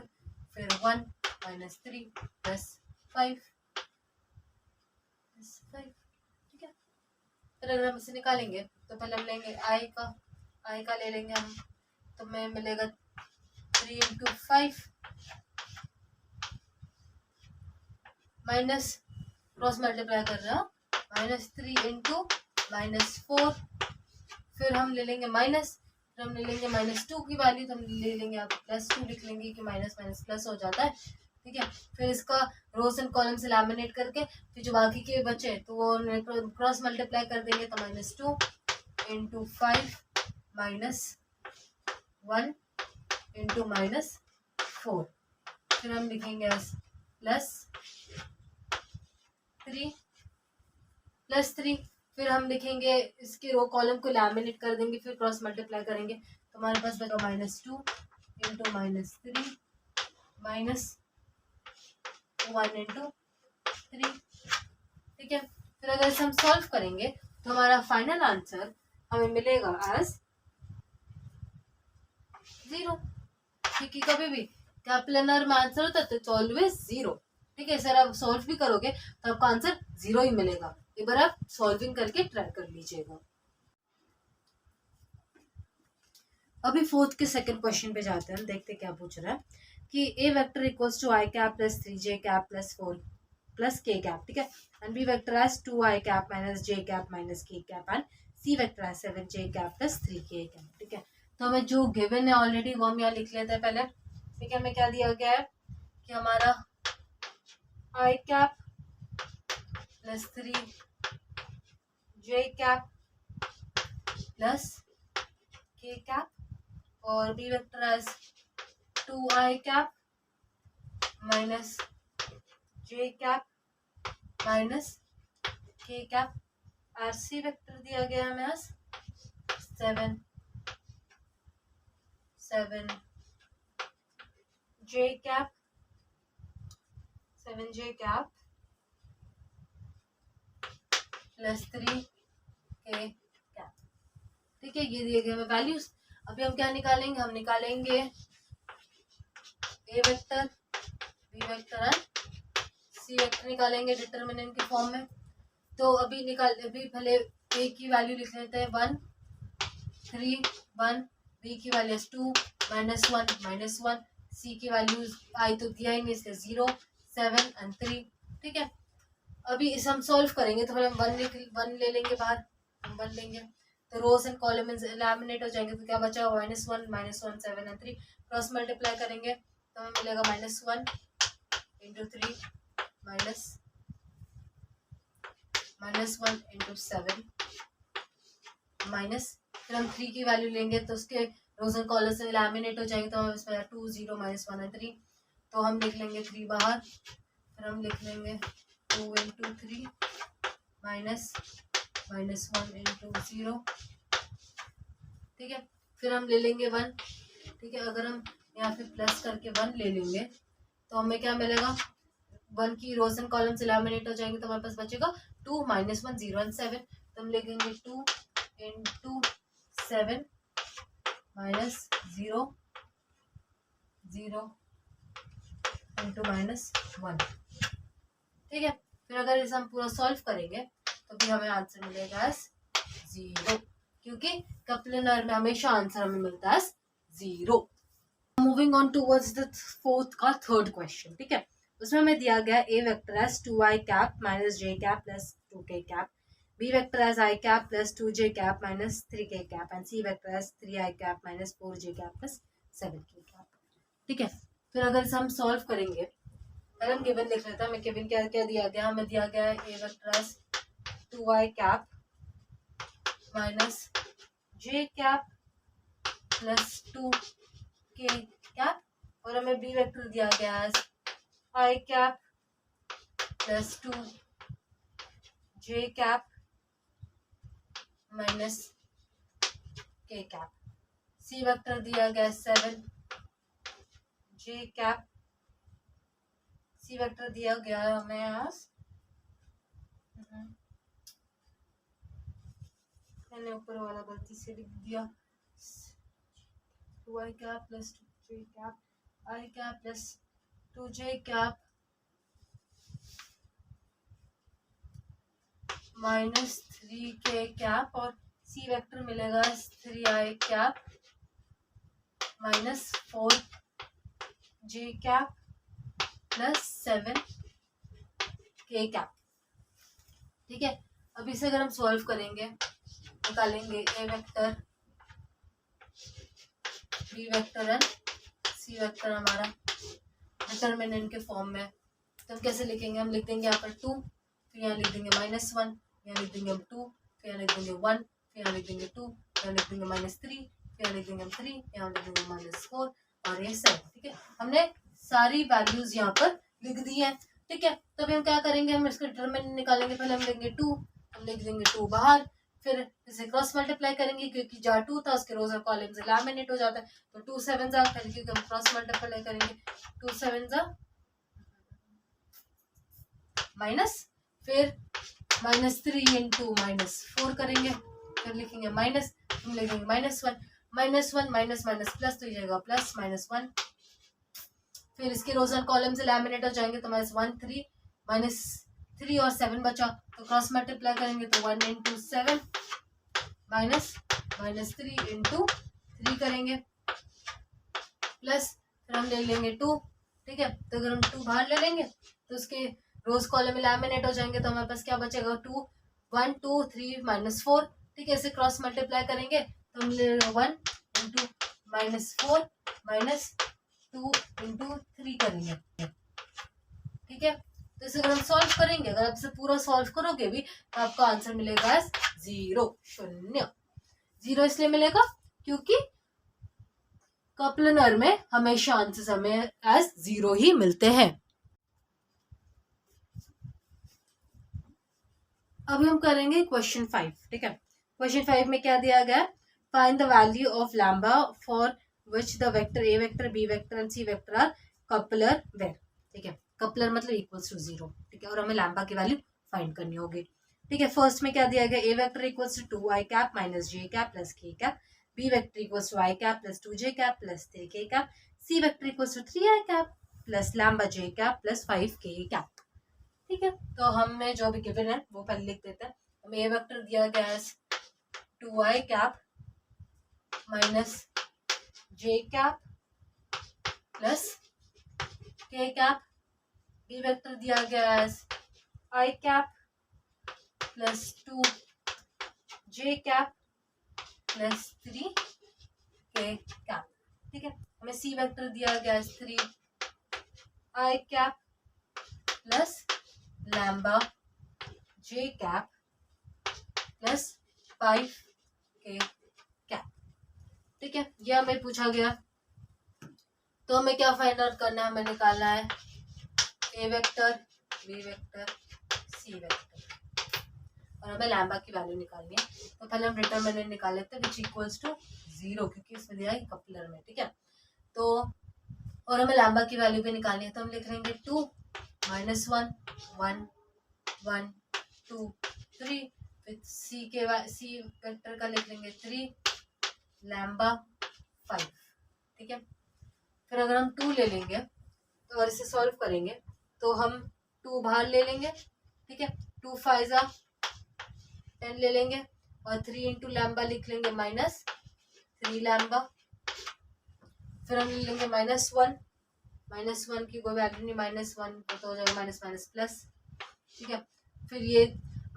फिर 1 माइनस 3 प्लस 5। ठीक है, फिर अगर हम इसे निकालेंगे तो पहले हम लेंगे आई का ले लेंगे हम, तो हमें मिलेगा 3 इंटू 5 माइनस क्रॉस मल्टीप्लाई कर रहे हो, माइनस 3 इंटू माइनस 4, फिर हम ले लेंगे माइनस, फिर हम ले लेंगे माइनस 2 की वैल्यू, तो हम ले लेंगे आप प्लस 2 लिख लेंगे कि माइनस माइनस प्लस हो जाता है। ठीक है, फिर इसका रोज एंड कॉलम से लैमिनेट करके फिर जो बाकी के बचे तो वो क्रॉस मल्टीप्लाई कर देंगे, तो minus 2 into 5 minus 1 into minus 4, फिर हम लिखेंगे प्लस 3, फिर हम लिखेंगे इसके रो कॉलम को लैमिनेट कर देंगे, फिर क्रॉस मल्टीप्लाई करेंगे तो हमारे पास बचा -2 इंटू -3 -1 इंटू 3। ठीक है, फिर अगर इसे हम सॉल्व करेंगे तो हमारा फाइनल आंसर हमें मिलेगा एज 0, क्योंकि कभी भी कैप्लनर में आंसर होता है तो इट्स ऑलवेज 0। ठीक है, सर आप सॉल्व भी करोगे तो आपका आंसर 0 ही मिलेगा। एक बार आप सॉल्विंग करके ट्राई कर लीजिएगा। अभी फोर्थ के सेकंड क्वेश्चन पे जाते हैं, देखते क्या पूछ रहा है कि A vector equals to I cap plus 3j cap plus 4 plus k cap. ठीक है, and B vector as 2i cap minus j cap minus k cap and C vector as 7j cap plus 3k cap. ठीक है, तो हमें जो given है already वो हम यहाँ लिख लेते हैं पहले। ठीक है, हमें क्या दिया गया है कि हमारा i cap plus 3j cap plus k cap और B vector as 2i cap minus j cap minus k cap. और सी वेक्टर दिया गया हमें आज 7j cap plus 3k cap. ठीक है, ये दिए गए हमें वैल्यूज। अभी हम क्या निकालेंगे, हम निकालेंगे A vector B vector and C vector निकालेंगे डिटरमिनेंट के फॉर्म में। तो अभी पहले ए की वैल्यू लिख लेते हैं 1 3 1, बी की वैल्यू 2 -1 सी की वैल्यू आई तो दिया ही नहीं इसलिए 0 7 एंड 3। ठीक है, अभी इसे हम सॉल्व करेंगे तो पहले हम 1 ले लेंगे बाहर, हम 1 लेंगे तो रोज एंड कॉलम एलिमिनेट हो जाएंगे। तो क्या बचा -1 -1 7 एंड 3 क्रॉस मल्टीप्लाई करेंगे तो हमें मिलेगा -1 इंटू 3 -1 इंटू 7 माइनस, फिर हम 3 की वैल्यू लेंगे तो उसके रोज एंड कॉलम से एलिमिनेट हो जाएंगे तो हमें इसमें 2 0 -1 एंड 3 तो हम लिख लेंगे 3 बाहर, फिर हम लिख लेंगे 2 इंटू 3 माइनस -1 इंटू 0। ठीक है, फिर हम ले लेंगे 1। ठीक है, अगर हम यहाँ पे प्लस करके 1 ले लेंगे तो हमें क्या मिलेगा, 1 की रोज एंड कॉलम से एलिमिनेट हो जाएंगे तो हमारे पास बचेगा 2 -1 0 एंड 7। तो हम लिखेंगे 2 इंटू 7 माइनस 0 0 इंटू -1। ठीक है, फिर अगर इसे हम पूरा सॉल्व करेंगे तो भी हमें आंसर मिलेगा एज 0, क्योंकि कप्लनर में हमेशा आंसर हमें मिलता है 0। Moving on towards the fourth का थर्ड क्वेश्चन। ठीक है, उसमें हमें दिया गया A vector as 2i cap minus j cap plus 2k cap, B vector as i cap plus 2j cap minus 3k cap and C vector as 3i cap minus 4j cap plus 7k cap. ठीक है, फिर अगर इसे हम solve करेंगे, अगर हम given लिख लेते हैं, हमें गिवन क्या क्या दिया गया, हमें दिया गया है A vector as 2i cap minus j cap plus 2k cap और हमें बी वेक्टर दिया गया है i cap plus 2j cap minus k cap, C vector दिया गया 7j कैप, सी वेक्टर दिया गया है हमें आज मैंने ऊपर वाला गलती से लिख दिया 2i cap plus 2j cap, i cap plus 2j cap minus 3k cap और सी वेक्टर मिलेगा 3i cap minus 4j cap plus 7k cap. ठीक है, अब इसे अगर हम सॉल्व करेंगे निकालेंगे A vector B vector and C vector हमारा डिटरमिनेंट के फॉर्म में। तो हम कैसे लिखेंगे, हम लिख देंगे यहाँ पर 2, फिर यहाँ लिख देंगे -1, यहाँ लिख देंगे हम 2, फिर यहाँ लिख देंगे 1, फिर यहाँ लिख देंगे 2, यहाँ लिख देंगे -3, फिर यहाँ लिख देंगे 3, यहाँ लिख देंगे -4 और ये 7। ठीक है, हमने सारी वैल्यूज यहाँ पर लिख दी है। ठीक है, तो अभी हम क्या करेंगे, हम इसका डिटरमिनेंट निकालेंगे। पहले हम लेंगे 2, हम लिख देंगे 2 बाहर, फिर इसे क्रॉस मल्टीप्लाई करेंगे क्योंकि जहाँ 2 था उसके रोज और कॉलम से लैमिनेट हो जाता है, तो 2 7 जा पहले क्योंकि हम क्रॉस मल्टीप्लाई करेंगे 2 7 जा माइनस, फिर -3 इंटू -4 करेंगे, फिर लिखेंगे माइनस, हम लिखेंगे -1 माइनस माइनस प्लस, तो ये जाएगा प्लस -1, फिर इसके रोज और कॉलम से लैमिनेट हो जाएंगे तो -1 3 -3 और 7 बचा, तो क्रॉस मल्टीप्लाई करेंगे तो 1 इंटू 7 माइनस -3 इंटू 3 करेंगे प्लस, फिर हम ले लेंगे 2, ठीक है। तो अगर हम 2 बाहर ले लेंगे तो उसके रोज कॉलम में लैमिनेट हो जाएंगे, तो हमारे पास क्या बचेगा 2 1 2 3 -4, ठीक है। इसे क्रॉस मल्टीप्लाई करेंगे तो हम ले 1 इंटू -4 -2 इंटू 3 करेंगे, ठीक है। तो इसे अगर हम सॉल्व करेंगे, अगर आप इसे पूरा सॉल्व करोगे भी तो आपका आंसर मिलेगा 0 शून्य। 0 इसलिए मिलेगा क्योंकि कपलनर में हमेशा आंसर हमें एज 0 ही मिलते हैं। अभी हम करेंगे क्वेश्चन 5, ठीक है। क्वेश्चन 5 में क्या दिया गया, find the value of lambda for which the vector a vector B vector and C vector are coplanar where, ठीक है। कपलर मतलब इक्वल्स टू 0, ठीक है, और हमें लैम्बा की वैल्यू फाइंड करनी होगी, ठीक है। फर्स्ट में क्या दिया गया, A vector equals to 2 I cap minus J cap plus K cap, B vector equals to I cap plus 2 J cap plus 3 K cap, C vector equals to 3 I cap plus lambda J cap plus 5 K cap, ठीक है। तो हमें जो भी given है वो पहले लिख देते हैं। हमें ए वेक्टर दिया गया है 2 I cap minus J cap plus K cap, B vector दिया गया है आई cap plus 2 J cap plus 3 K cap, ठीक है। हमें सी वेक्टर दिया गया है 3 I cap plus lambda J cap plus 5 K cap, ठीक है। ये हमें पूछा गया, तो हमें क्या फाइंड आउट करना है, हमें निकालना है A vector B vector C vector और हमें लैम्बा की वैल्यू निकालनी है। तो पहले हम डिटरमिनेंट निकाल लेते हैं विच इक्वल्स टू 0 क्योंकि इसमें दिया है कपलर में, ठीक है। तो और हमें लैम्बा की वैल्यू भी निकालनी है, तो हम लिख लेंगे 2 -1 1 1 2 3, फिर सी वेक्टर का लिख लेंगे 3 लैम्बा 5, ठीक है। फिर अगर हम 2 ले लेंगे तो और इसे सॉल्व करेंगे तो हम 2 बाहर ले लेंगे, ठीक है। 2 5 10 ले लेंगे और 3 इंटू लैम्बा लिख लेंगे -3 लैम्बा, फिर हम ले लेंगे -1 की कोई वैल्यू नहीं, -1 तो हो जाएगा माइनस माइनस प्लस, ठीक है। फिर ये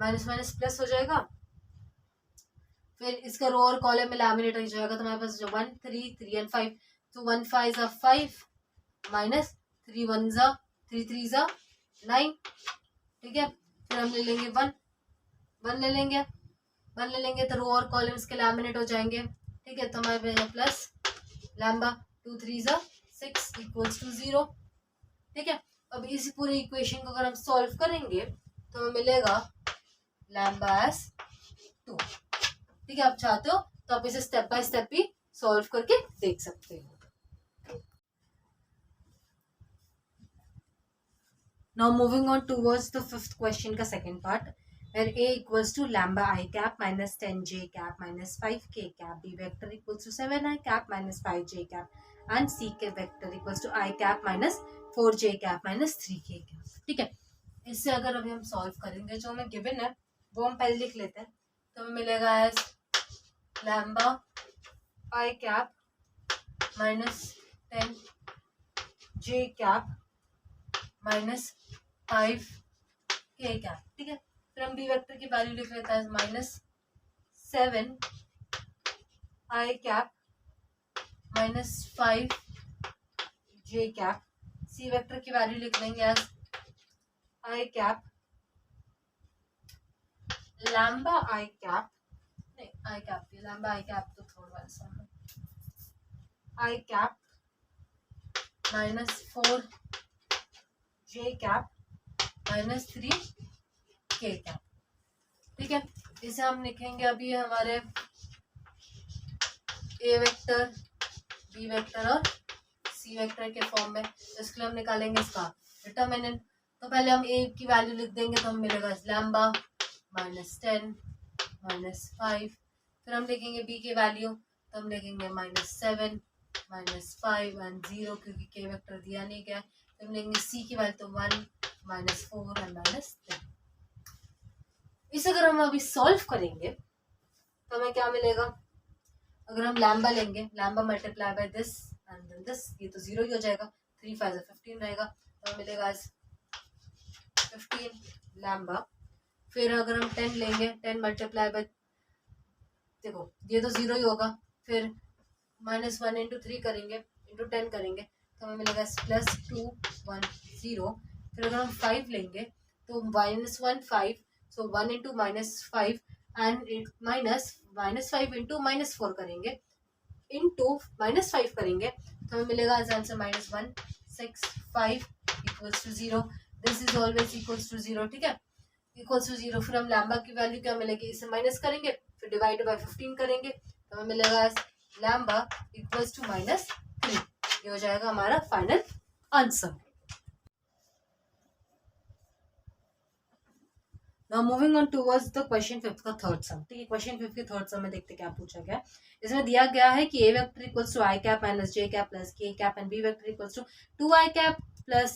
माइनस माइनस प्लस हो जाएगा, फिर इसका रो और कॉलम में लैमिनेट हो जाएगा, तो हमारे पास जो 1 3 3 एंड 5, तो 1 5 = 5 माइनस 3 1 = 3 3 = 9, ठीक है। फिर हम ले लेंगे 1 ले लेंगे तो रो और कॉलम इसके लैमिनेट हो जाएंगे, ठीक है। तो हमारे पास प्लस लैम्बा 2 3 = 6 इक्वल्स टू 0, ठीक है। अब इसी पूरी इक्वेशन को अगर हम सॉल्व करेंगे तो हमें मिलेगा लैम्बा एस 2, ठीक है। आप चाहते हो तो आप इसे स्टेप बाय स्टेप भी सॉल्व करके देख सकते हो। Now moving on towards the fifth question का second part, where a equals to lambda I cap minus 10 j cap minus 5 k cap, b vector equals to 7 I cap minus 5 j cap, and c के vector equals to I cap minus 4 j cap minus 3 k cap, ठीक है। इससे अगर अभी हम solve करेंगे, जो हमें गिवन है वो हम पहले लिख लेते हैं, तो हमें मिलेगा as lambda I cap minus 10 j cap minus 5 k cap, ठीक है। फिर हम बी वेक्टर की वैल्यू लिख लेते हैं -7 i cap minus 5 j cap, C vector की वैल्यू लिख लेंगे एज आई कैप लैम्बा आई कैप, नहीं i cap lambda I cap तो थोड़ा सा आई cap -4 J cap -3 K cap, ठीक है। इसे हम लिखेंगे अभी हमारे ए वेक्टर, बी वेक्टर और सी वेक्टर के फॉर्म में। तो इसके लिए हम निकालेंगे इसका डिटर्मिनेंट। तो पहले हम ए की वैल्यू लिख देंगे, तो हमें मिलेगा लैम्बा -10 -5। फिर हम लिखेंगे बी की वैल्यू, तो हम लिखेंगे -7 -5 एंड 0, क्योंकि के वेक्टर दिया नहीं गया। फिर हम लेंगे सी की वैल्यू, तो 1 -4 एंड -3। इसे अगर हम अभी सॉल्व करेंगे तो हमें क्या मिलेगा? अगर हम लैम्बा लेंगे, lambda multiply by this and then this, ये तो 0 ही हो जाएगा। 3 5 15 रहेगा, तो हमें मिलेगा 15 लैम्बा। फिर अगर हम 10 लेंगे, 10 मल्टीप्लाई बाय, देखो ये तो 0 ही होगा। फिर -1 इंटू 3 करेंगे, इंटू 10 करेंगे, तो हमें मिलेगा +2 1 0। फिर अगर हम 5 लेंगे तो -1 5, सो 1 इंटू -5 एंड -5 इंटू -4 करेंगे, इंटू -5 करेंगे, तो हमें मिलेगा answer -1 6 5 equals to 0। This is always equals to 0, ठीक है, इक्वल्स टू 0। फिर हम लैम्बा की वैल्यू क्या मिलेगी, इसे माइनस करेंगे, फिर डिवाइड बाय 15 करेंगे, तो हमें मिलेगा लैम्बा इक्वल्स टू -3। ये हो जाएगा हमारा final answer. Now moving on towards the question 5 का थर्ड सम। ठीक है, क्वेश्चन 5 के थर्ड सम में देखते क्या पूछा गया। इसमें दिया गया है कि A vector equals to I cap minus J cap plus K cap and B vector equals to 2 I cap plus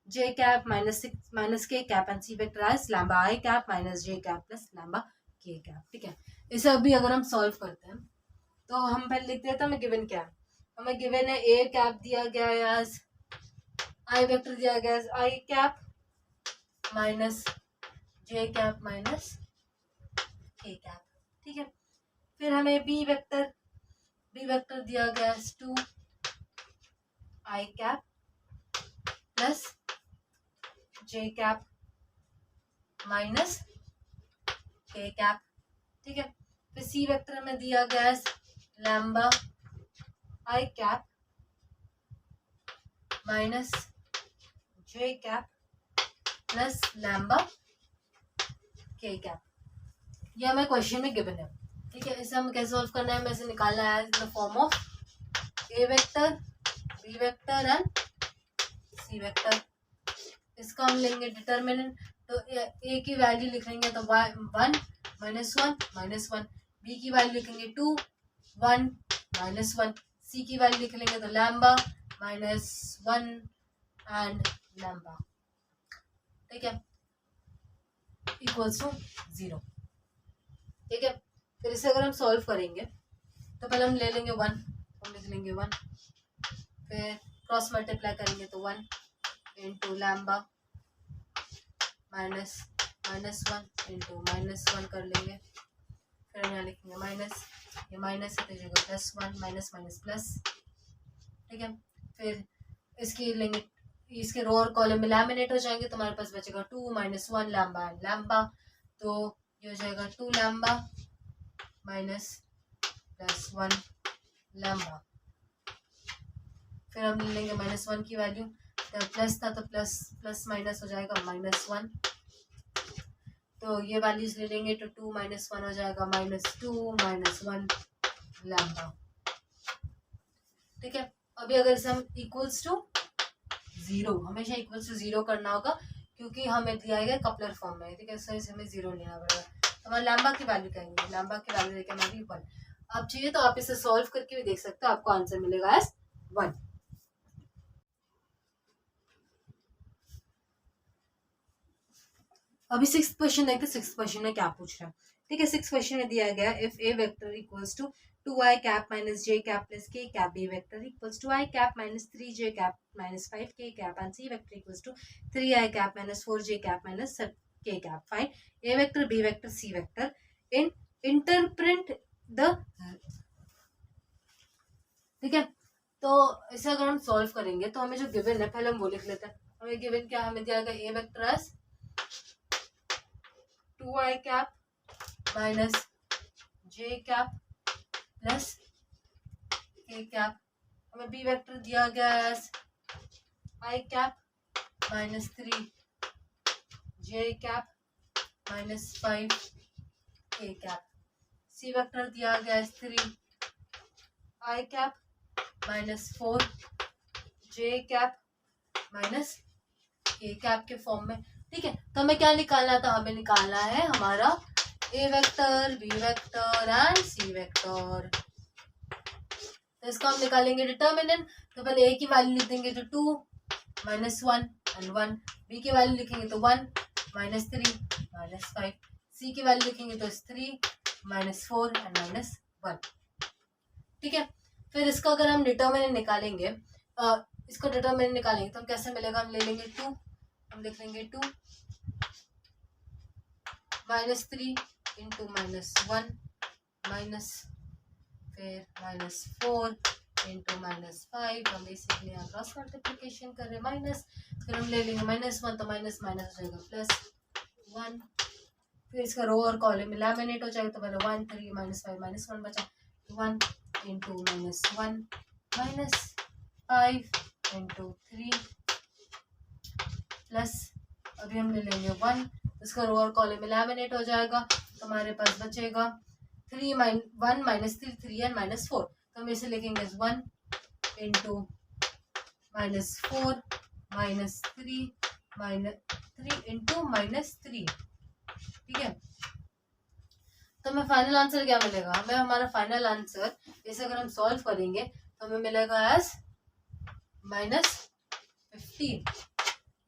J cap minus K cap and C vector as lambda I cap minus J cap plus lambda K cap. ठीक है, इसे अभी अगर हम solve करते हैं तो हम पहले लिखते हैं, तो हमें गिवन क्या है? हमें गिवन है ए कैप दिया गया है एज आई वेक्टर दिया गया है आई cap minus J cap minus K cap. ठीक है, फिर हमें बी वेक्टर दिया गया है 2 I cap plus J cap minus K cap. ठीक है, फिर सी वेक्टर में दिया गया है लैम्बा आई cap minus J cap plus lambda K cap. ये हमें क्वेश्चन में गिवन है। ठीक है, इसे हम कैसे सॉल्व करना है, हमें इसे निकालना है in the form of a vector, B vector and C vector. इसका हम लेंगे डिटर्मिनेंट, तो ए की वैल्यू लिखेंगे तो 1 -1 बी की वैल्यू लिखेंगे 2 1 -1, सी की वैल्यू लिख लेंगे तो लैम्बा -1 एंड लैम्बा। ठीक है, इक्वल्स टू 0। ठीक है, फिर इसे अगर हम सॉल्व करेंगे तो पहले हम ले लेंगे 1, हम लिख लेंगे 1, फिर क्रॉस मल्टीप्लाई करेंगे तो 1 इंटू लैम्बा माइनस -1 इंटू -1 कर लेंगे, फिर हम यहाँ लिखेंगे माइनस, ये माइनस है तो जगह +1 माइनस माइनस प्लस। ठीक है, फिर इसकी लेंगे, इसके रो और कॉलम में लैमिनेट हो जाएंगे, तो हमारे पास बचेगा 2 -1 लैम्बा एंड लैम्बा, तो ये हो जाएगा 2 लैम्बा माइनस +1 लैम्बा। फिर हम ले लेंगे -1 की वैल्यू, तो प्लस था तो प्लस माइनस हो जाएगा -1, तो ये वैल्यूज ले लेंगे तो 2 -1 हो जाएगा -2 -1 लैम्बा। ठीक है, अभी अगर इसे हम इक्वल्स टू 0, हमेशा इक्वल्स टू 0 करना होगा क्योंकि हमें दिया गया कपलर फॉर्म में। ठीक है, सो इसे हमें 0 लेना पड़ेगा। तो हमारे लैम्बा की वैल्यू कहेंगे, लैम्बा की वैल्यू लेके हमारी 1। अब चाहिए तो आप इसे सॉल्व करके भी देख सकते हो, आपको आंसर मिलेगा एज 1। अभी 6th क्वेश्चन देखते, 6th क्वेश्चन में क्या पूछ रहा है। ठीक है, 6th क्वेश्चन में दिया गया if A vector equals to 2i cap minus J cap plus K cap, B vector equals to I cap minus 3j cap minus 5k cap and C vector equals to 3i cap minus 4j cap minus k cap. Find A vector, B vector, C vector in interpret the. ठीक है, तो इसे अगर हम solve करेंगे तो हमें जो गिवन है पहले हम वो लिख लेते हैं। हमें गिवन क्या, हमें दिया गया A vector as 2i cap minus J cap plus K cap. हमें बी वेक्टर दिया गया है एज आई cap minus 3 J cap minus 5 K cap, सी वेक्टर दिया गया है 3 I cap minus 4 J cap minus K cap के फॉर्म में। ठीक है, तो हमें क्या निकालना था, हमें निकालना है हमारा A vector, B vector and C vector. तो इसको हम निकालेंगे डिटर्मिनेंट। तो पहले ए की वैल्यू लिख देंगे तो 2 माइनस 1 एंड 1, बी की वैल्यू लिखेंगे तो 1 माइनस 3 माइनस 5, सी की वैल्यू लिखेंगे तो 3 माइनस 4 एंड माइनस 1। ठीक है, फिर इसका अगर हम डिटर्मिनेंट निकालेंगे, इसको डिटर्मिनेंट निकालेंगे तो हम कैसे मिलेगा, हम ले लेंगे 2, हम लिख लेंगे 2 माइनस 3 इंटू माइनस 1 माइनस फिर माइनस 4 इंटू माइनस 5, हम बेसिकली यहाँ क्रॉस मल्टीप्लीकेशन कर रहे हैं माइनस, फिर हम ले लेंगे माइनस 1 तो माइनस माइनस हो जाएगा प्लस 1, फिर इसका रो और कॉलम इलेमिनेट हो जाएगा। तो पहले 1 3 माइनस 5 माइनस 1 बचा, 1 into minus 1 minus 5 into 3 plus, अभी हम ले लेंगे 1, इसका रो और कॉलम इलेमिनेट हो जाएगा। तो हमारे पास बचेगा 1 माइनस 3 3 एंड माइनस 4, तो हम इसे लिखेंगे 1 into minus 4 minus 3 into minus 3। ठीक है, तो हमें फाइनल आंसर क्या मिलेगा, हमें हमारा फाइनल आंसर इसे अगर हम सॉल्व करेंगे तो हमें मिलेगा एज माइनस 15।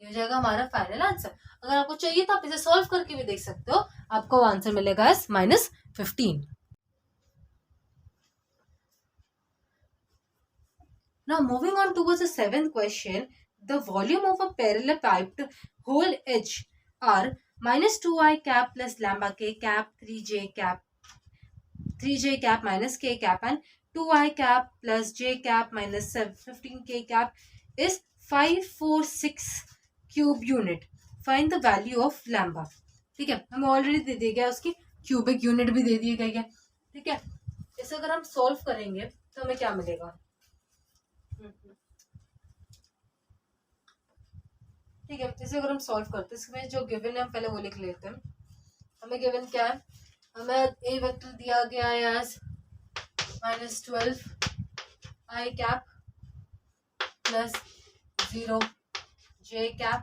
ये हो जाएगा हमारा फाइनल आंसर। अगर आपको चाहिए तो आप इसे सॉल्व करके भी देख सकते हो, आपको आंसर मिलेगा as minus 15। Now moving on towards the seventh question, the volume of a parallel piped hole H are minus 2i cap plus lambda k cap 3j cap minus k cap and 2i cap plus j cap minus 15k cap is 546 cube unit. Find the value of lambda. ठीक है, हमें already दे दिया गया, उसकी cubic unit भी दे दी गई है। ठीक है, इसे अगर हम सॉल्व करेंगे तो हमें क्या मिलेगा, ठीक है, इसे अगर हम सॉल्व करते हैं, इसमें जो गिवन है हम पहले वो लिख लेते हैं। हमें गिवन क्या है, हमें ए वेक्टर दिया गया है एज माइनस 12 आई कैप प्लस 0 जे cap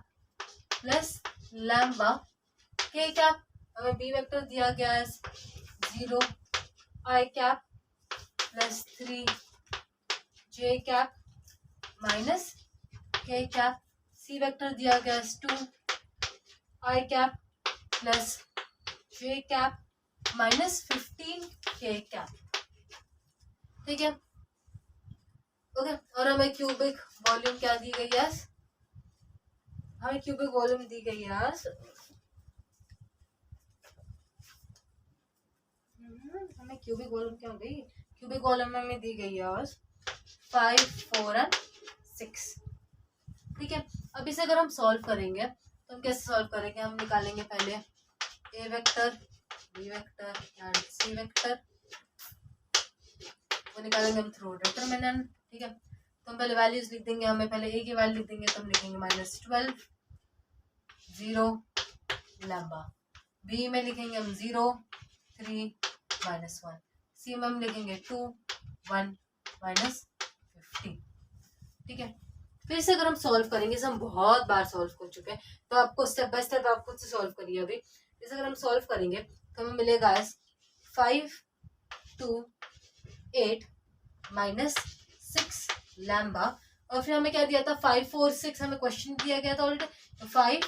plus lambda K cap. हमें बी वेक्टर दिया गया है 0 आई cap plus 3 J cap minus K cap. सी वेक्टर दिया गया है 2 I cap plus J cap minus 15 के कैप। ठीक है, ओके, और हमें क्यूबिक वॉल्यूम क्या दी गई है, हमें क्यूबिक वॉल्यूम दी गई है हमें क्यूबिक वॉल्यूम क्या हो गई, क्यूबिक वॉल्यूम हमें दी गई है 5 4 एंड 6। ठीक है, अब इसे अगर हम सॉल्व करेंगे तो हम कैसे सॉल्व करेंगे, हम निकालेंगे पहले A vector B vector and C vector, वो निकालेंगे हम थ्रू डिटरमिनेंट। ठीक है, तो हम पहले वैल्यूज लिख देंगे, हमें पहले ए की वैल्यू लिख देंगे तो हम लिखेंगे माइनस 12 0 लैम्बा, बी में लिखेंगे हम 0 3 माइनस 1, सी में हम लिखेंगे 2 1 माइनस 15। ठीक है, फिर से अगर हम सॉल्व करेंगे, इसे हम बहुत बार सॉल्व कर चुके हैं, तो आपको स्टेप बाय स्टेप आप खुद से सॉल्व करिए। अभी इसे अगर हम सॉल्व करेंगे तो हमें मिलेगा 5 2 8 माइनस 6 लैम्बा, और फिर हमें क्या दिया था 5 4 6, हमें क्वेश्चन दिया गया था ऑलरेडी, तो 5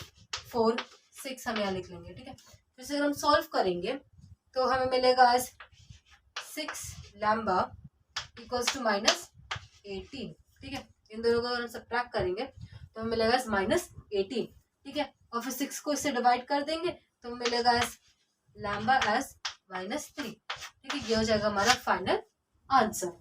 4 6 हम यहाँ लिख लेंगे। ठीक है, फिर से अगर हम सॉल्व करेंगे तो हमें मिलेगा 6 लैम्बा इक्वल्स टू माइनस 18। ठीक है, इन दोनों को अगर हम सब्ट्रैक्ट करेंगे तो हमें मिलेगा माइनस 18। ठीक है, और फिर 6 को इससे डिवाइड कर देंगे तो मिलेगा लैम्बा एज माइनस 3। ठीक है, ये हो जाएगा हमारा फाइनल आंसर।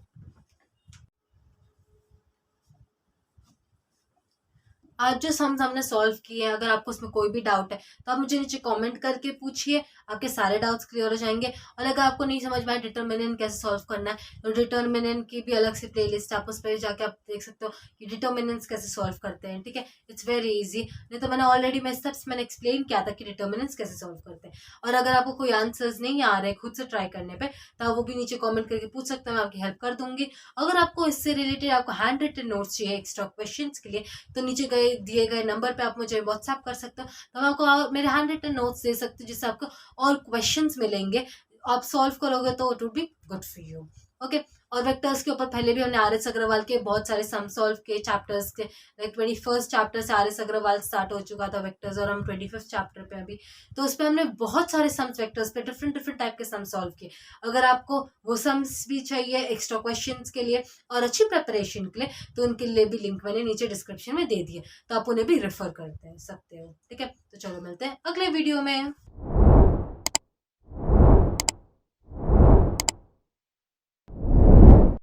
आज जो सम्स हमने सॉल्व किए हैं, अगर आपको उसमें कोई भी डाउट है तो आप मुझे नीचे कमेंट करके पूछिए, आपके सारे डाउट्स क्लियर हो जाएंगे। और अगर आपको नहीं समझ में आए डिटर्मिनेंट कैसे सॉल्व करना है, तो डिटर्मिनेंट की भी अलग से प्लेलिस्ट है, आप उस पर जाके आप देख सकते हो कि डिटर्मिनेंट्स कैसे सॉल्व करते हैं। ठीक है, इट्स वेरी इजी। नहीं तो मैंने ऑलरेडी मैं स्टेप्स मैंने एक्सप्लेन किया था कि डिटर्मिनेंट्स कैसे सॉल्व करते हैं। और अगर आपको कोई आंसर्स नहीं आ रहे खुद से ट्राई करने पे, तो आप वो भी नीचे कमेंट करके पूछ सकते हैं, मैं आपकी हेल्प कर दूंगी। अगर आपको इससे रिलेटेड आपको हैंड रिटन नोट्स चाहिए एक्स्ट्रा क्वेश्चन के लिए, तो नीचे गए दिए गए नंबर पे आप मुझे व्हाट्सएप कर सकते हो, तो मैं आपको मेरे हैंड रिटन नोट्स दे सकती हूँ, जिससे आपको और क्वेश्चंस मिलेंगे, आप सॉल्व करोगे तो it would be good for you. Okay. और वेक्टर्स के ऊपर पहले भी हमने आर एस अग्रवाल के बहुत सारे सम सॉल्व के चैप्टर्स के, लाइक 21st चैप्टर से आर एस अग्रवाल स्टार्ट हो चुका था वेक्टर्स, और हम 25th चैप्टर पे अभी, तो उस पर हमने बहुत सारे सम्स वेक्टर्स पे डिफरेंट डिफरेंट टाइप के सम सॉल्व किए। अगर आपको वो सम्स भी चाहिए एक्स्ट्रा क्वेश्चंस के लिए और अच्छी प्रिपरेशन के लिए, तो उनके लिए भी लिंक मैंने नीचे डिस्क्रिप्शन में दे दिए, तो आप उन्हें भी रेफर करते हैं सकते हो। ठीक है, तो चलो मिलते हैं अगले वीडियो में।